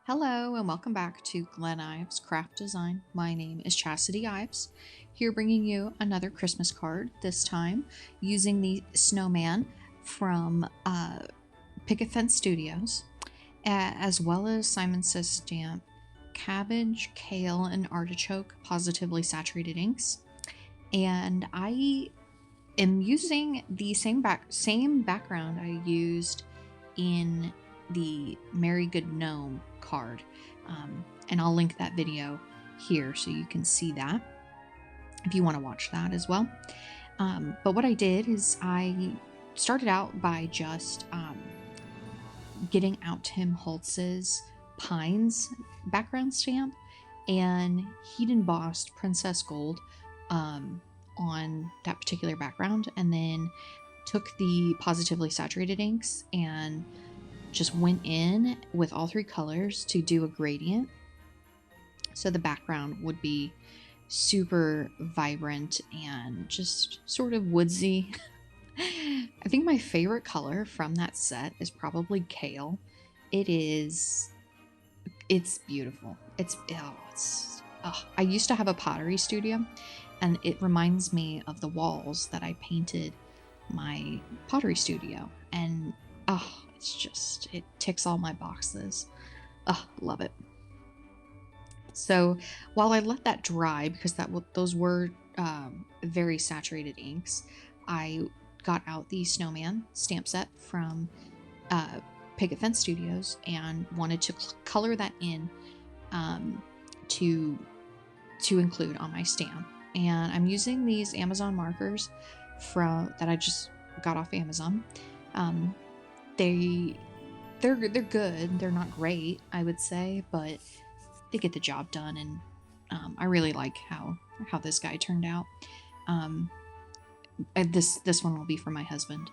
Hello and welcome back to Glen Ives Craft Design. My name is Chastity Ives, here bringing you another Christmas card, this time using the Snowman from Picket Studios, as well as Simon Says Stamp, Cabbage, Kale, and Artichoke Positively Saturated inks. And I am using the same background I used in the Merry Good Gnome card, and I'll link that video here so you can see that if you want to watch that as well. But what I did is I started out by just getting out Tim Holtz's Pines background stamp, and he'd embossed Princess Gold on that particular background, and then took the Positively Saturated inks and just went in with all three colors to do a gradient. So the background would be super vibrant and just sort of woodsy. I think my favorite color from that set is probably Kale. It's beautiful. I used to have a pottery studio, and it reminds me of the walls that I painted my pottery studio. And it ticks all my boxes. Love it. So while I let that dry, because those were very saturated inks, I got out the Snowman stamp set from Picket Studios and wanted to color that in to include on my stamp. And I'm using these Amazon markers that I just got off Amazon. They're good. They're not great, I would say, but they get the job done, and I really like how this guy turned out. And this one will be for my husband.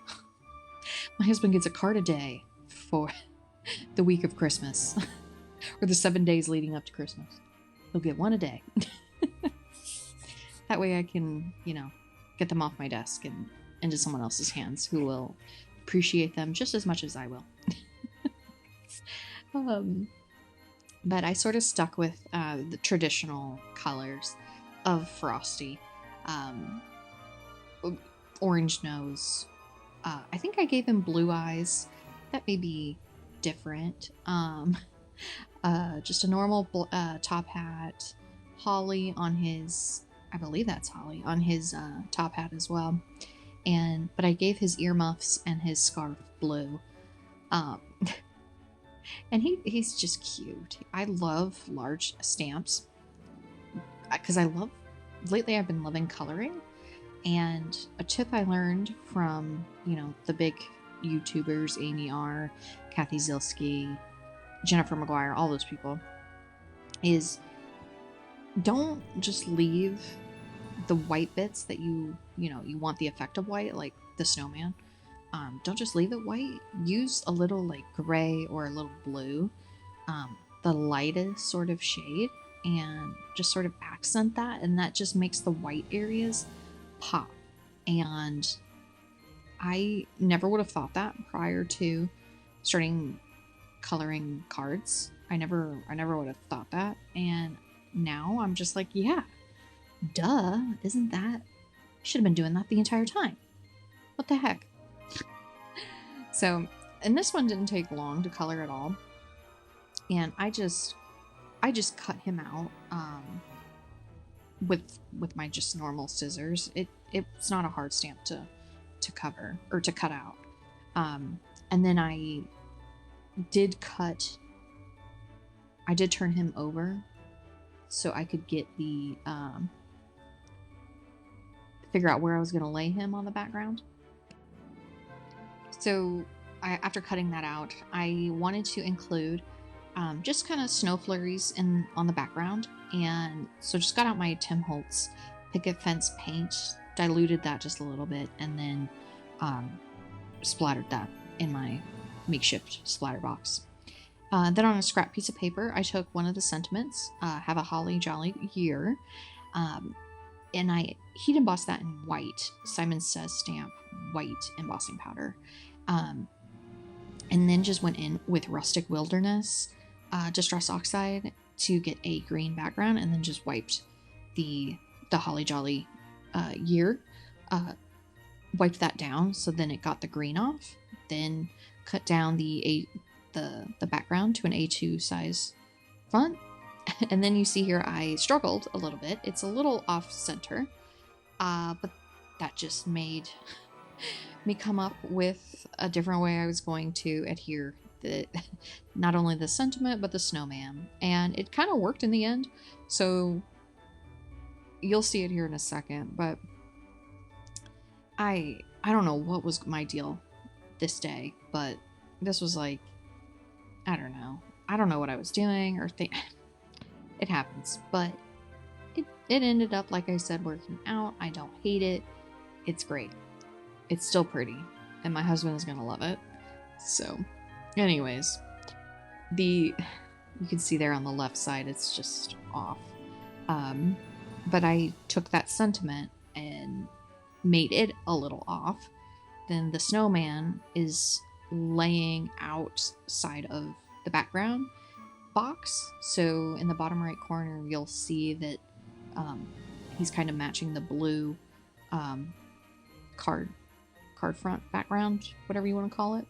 My husband gets a card a day for the week of Christmas, or the 7 days leading up to Christmas. He'll get one a day. That way I can, get them off my desk and into someone else's hands who will appreciate them just as much as I will. But I sort of stuck with the traditional colors of Frosty. Orange nose. I think I gave him blue eyes. That may be different. Just a normal top hat. Holly on his, I believe that's Holly, on his top hat as well. But I gave his earmuffs and his scarf blue. And he's just cute. I love large stamps because lately I've been loving coloring. And a tip I learned from, the big YouTubers, Amy R, Kathy Zilski, Jennifer McGuire, all those people, is don't just leave the white bits that you want the effect of white, like the Snowman. Don't just leave it white. Use a little like gray or a little blue, the lightest sort of shade, and just sort of accent that, and that just makes the white areas pop. And I never would have thought that prior to starting coloring cards. I never would have thought that, and now I'm just like, yeah, duh, isn't that, should have been doing that the entire time. What the heck? So, and this one didn't take long to color at all. And I just cut him out with my just normal scissors. It's not a hard stamp to cover or to cut out. And then I did turn him over so I could get the figure out where I was going to lay him on the background. So after cutting that out, I wanted to include just kind of snow flurries on the background. And so just got out my Tim Holtz Picket Fence paint, diluted that just a little bit, and then splattered that in my makeshift splatter box. Then on a scrap piece of paper, I took one of the sentiments, have a holly jolly year, and he'd embossed that in white, Simon Says Stamp white embossing powder. And then just went in with Rustic Wilderness, Distress Oxide to get a green background, and then just wiped the Holly Jolly year, wiped that down, so then it got the green off. Then cut down the background to an A2 size font. And then you see here I struggled a little bit. It's a little off center, but that just made me come up with a different way I was going to adhere not only the sentiment but the snowman, and it kind of worked in the end. So you'll see it here in a second, but I don't know what was my deal this day, but this was like, I don't know what I was doing or it happens, but it ended up, like I said, working out. I don't hate it. It's great. It's still pretty, and my husband is gonna love it. So anyways, you can see there on the left side it's just off, but I took that sentiment and made it a little off. Then the snowman is laying outside of the background box, so in the bottom right corner you'll see that he's kind of matching the blue card front background, whatever you want to call it.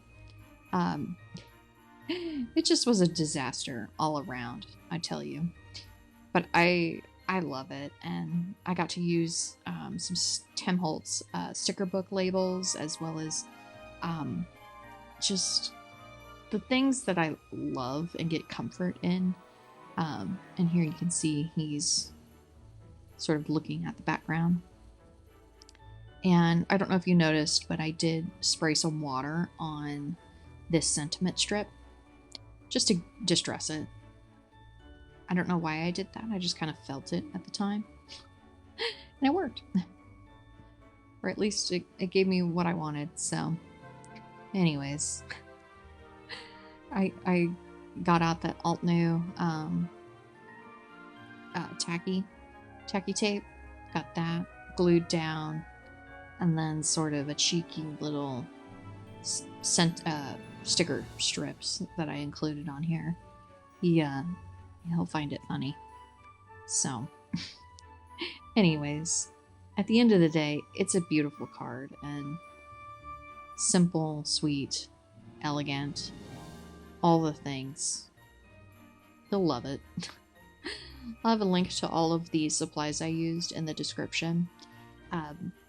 It just was a disaster all around, I tell you, but I love it, and I got to use some Tim Holtz sticker book labels, as well as just the things that I love and get comfort in. And here you can see he's sort of looking at the background. And I don't know if you noticed, but I did spray some water on this sentiment strip just to distress it. I don't know why I did that. I just kind of felt it at the time. And it worked. Or at least it gave me what I wanted. So anyways, I got out that alt new tacky tape, got that glued down, and then sort of a cheeky little sticker strips that I included on here. He'll find it funny. So anyways, at the end of the day, it's a beautiful card, and simple, sweet, elegant, all the things. He'll love it. I'll have a link to all of the supplies I used in the description.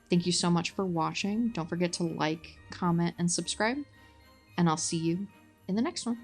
Thank you so much for watching. Don't forget to like, comment, and subscribe, and I'll see you in the next one.